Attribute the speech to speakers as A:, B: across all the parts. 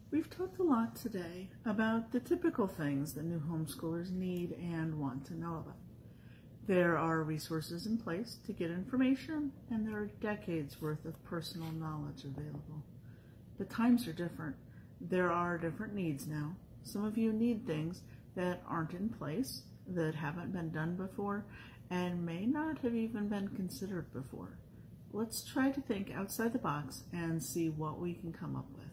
A: We've talked a lot today about the typical things that new homeschoolers need and want to know about. There are resources in place to get information, and there are decades worth of personal knowledge available. The times are different. There are different needs now. Some of you need things that aren't in place, that haven't been done before, and may not have even been considered before. Let's try to think outside the box and see what we can come up with.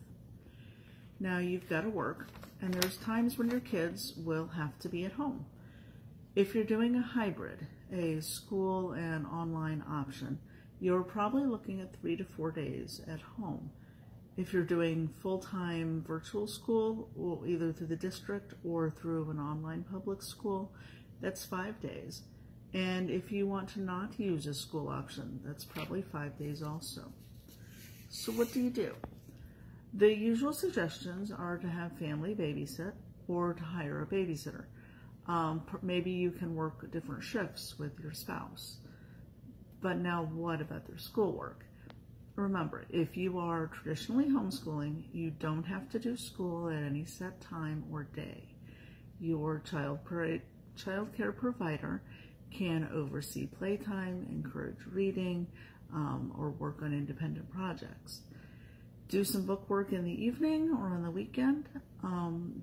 A: Now you've got to work, and there's times when your kids will have to be at home. If you're doing a hybrid, a school and online option, you're probably looking at 3 to 4 days at home. If you're doing full-time virtual school, or either through the district or through an online public school, that's 5 days. And if you want to not use a school option, that's probably 5 days also. So what do you do? The usual suggestions are to have family babysit or to hire a babysitter. Maybe you can work different shifts with your spouse. But now what about their schoolwork? Remember, if you are traditionally homeschooling, you don't have to do school at any set time or day. Your child care provider can oversee playtime, encourage reading, or work on independent projects. Do some book work in the evening or on the weekend.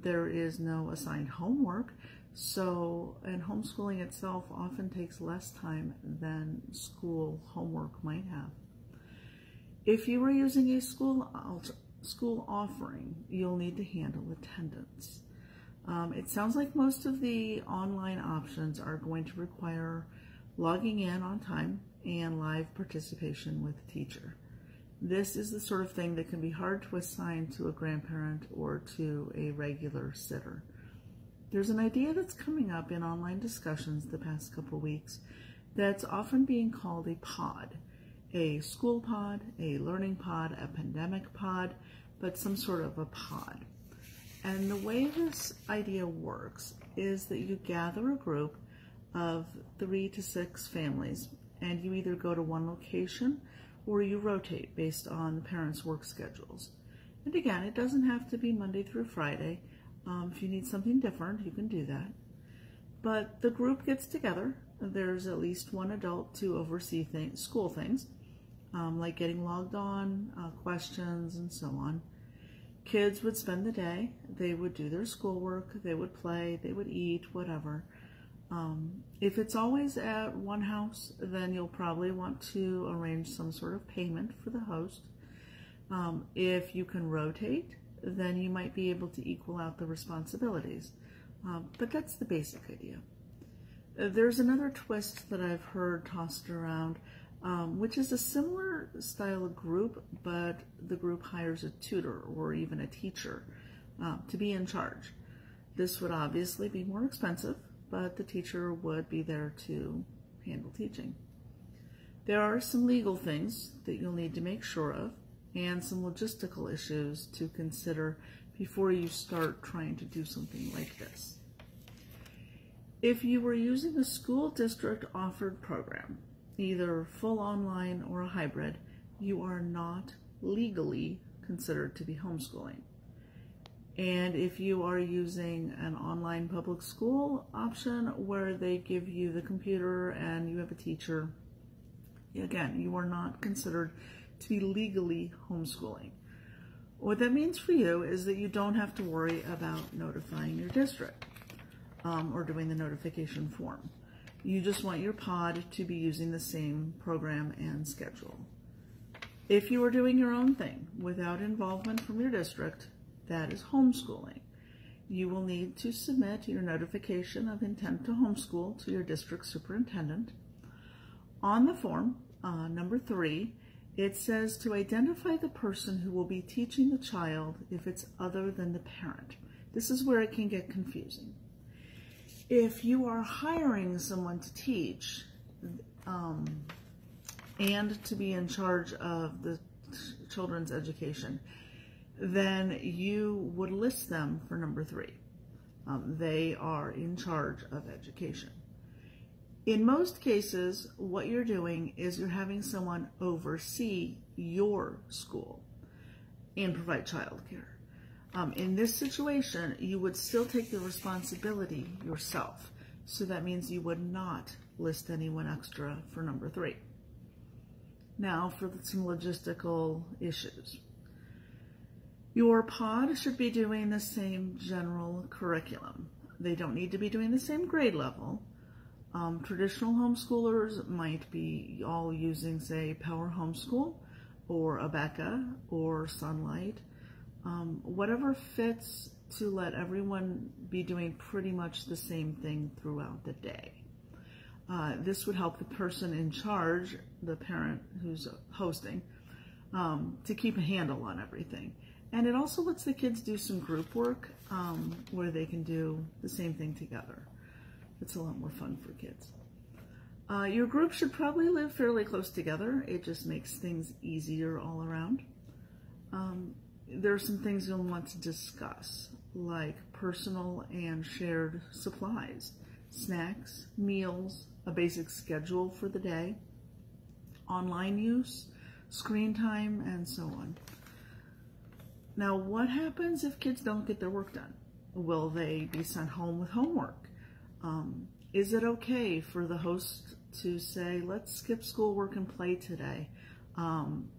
A: There is no assigned homework, and homeschooling itself often takes less time than school homework might have. If you are using a school offering, you'll need to handle attendance. It sounds like most of the online options are going to require logging in on time and live participation with the teacher. This is the sort of thing that can be hard to assign to a grandparent or to a regular sitter. There's an idea that's coming up in online discussions the past couple weeks that's often being called a pod. A school pod, a learning pod, a pandemic pod, but some sort of a pod. And the way this idea works is that you gather a group of 3 to 6 families, and you either go to one location or you rotate based on the parents' work schedules. And again, it doesn't have to be Monday through Friday. If you need something different, you can do that. But the group gets together. There's at least one adult to oversee school things, like getting logged on, questions, and so on. Kids would spend the day. They would do their schoolwork, they would play, they would eat, whatever. If it's always at one house, then you'll probably want to arrange some sort of payment for the host. If you can rotate, then you might be able to equal out the responsibilities. But that's the basic idea. There's another twist that I've heard tossed around, which is a similar style of group, but the group hires a tutor or even a teacher to be in charge. This would obviously be more expensive, but the teacher would be there to handle teaching. There are some legal things that you'll need to make sure of and some logistical issues to consider before you start trying to do something like this. If you were using a school district offered program, either full online or a hybrid, you are not legally considered to be homeschooling. And if you are using an online public school option where they give you the computer and you have a teacher, again, you are not considered to be legally homeschooling. What that means for you is that you don't have to worry about notifying your district or doing the notification form. You just want your pod to be using the same program and schedule. If you are doing your own thing without involvement from your district, that is homeschooling. You will need to submit your notification of intent to homeschool to your district superintendent. On the form, number 3, it says to identify the person who will be teaching the child if it's other than the parent. This is where it can get confusing. If you are hiring someone to teach and to be in charge of the children's education, then you would list them for number 3. They are in charge of education. In most cases, what you're doing is you're having someone oversee your school and provide childcare. In this situation, you would still take the responsibility yourself. So that means you would not list anyone extra for number 3. Now for some logistical issues. Your pod should be doing the same general curriculum. They don't need to be doing the same grade level. Traditional homeschoolers might be all using, say, Power Homeschool or Abeka or Sunlight. Whatever fits to let everyone be doing pretty much the same thing throughout the day. This would help the person in charge, the parent who's hosting, to keep a handle on everything. And it also lets the kids do some group work where they can do the same thing together. It's a lot more fun for kids. Your group should probably live fairly close together. It just makes things easier all around. There are some things you'll want to discuss, like personal and shared supplies, snacks, meals, a basic schedule for the day, online use, screen time, and so on. Now, what happens if kids don't get their work done? Will they be sent home with homework? Is it okay for the host to say, let's skip schoolwork and play today?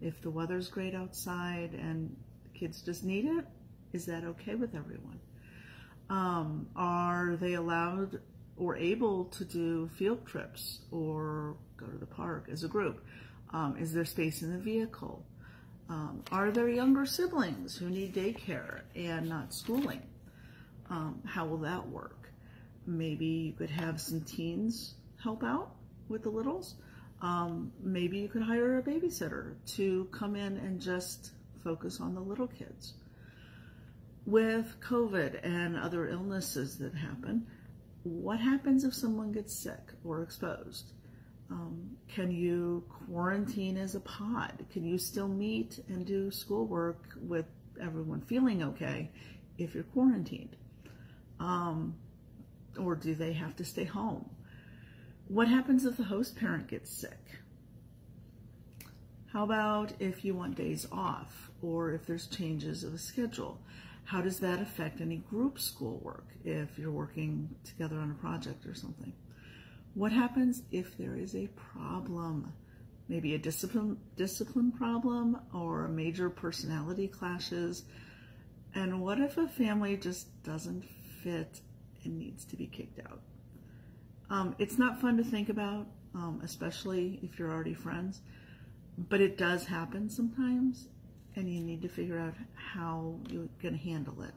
A: If the weather's great outside and kids just need it, is that okay with everyone? Are they allowed or able to do field trips or go to the park as a group? Is there space in the vehicle? Are there younger siblings who need daycare and not schooling? How will that work? Maybe you could have some teens help out with the littles. Maybe you could hire a babysitter to come in and just focus on the little kids. With COVID and other illnesses that happen, what happens if someone gets sick or exposed? Can you quarantine as a pod? Can you still meet and do schoolwork with everyone feeling okay if you're quarantined? Or do they have to stay home? What happens if the host parent gets sick? How about if you want days off or if there's changes of a schedule? How does that affect any group schoolwork if you're working together on a project or something? What happens if there is a problem? Maybe a discipline problem or a major personality clashes? And what if a family just doesn't fit and needs to be kicked out? It's not fun to think about, especially if you're already friends, but it does happen sometimes, and you need to figure out how you're going to handle it,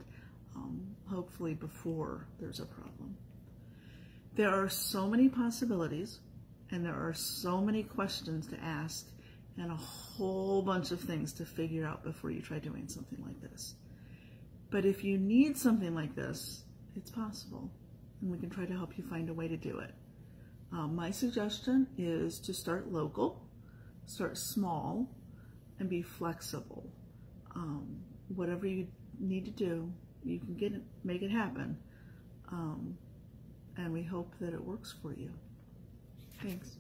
A: hopefully before there's a problem. There are so many possibilities, and there are so many questions to ask, and a whole bunch of things to figure out before you try doing something like this. But if you need something like this, it's possible, and we can try to help you find a way to do it. My suggestion is to start local, start small, and be flexible. Whatever you need to do, you can make it happen. And we hope that it works for you. Thanks.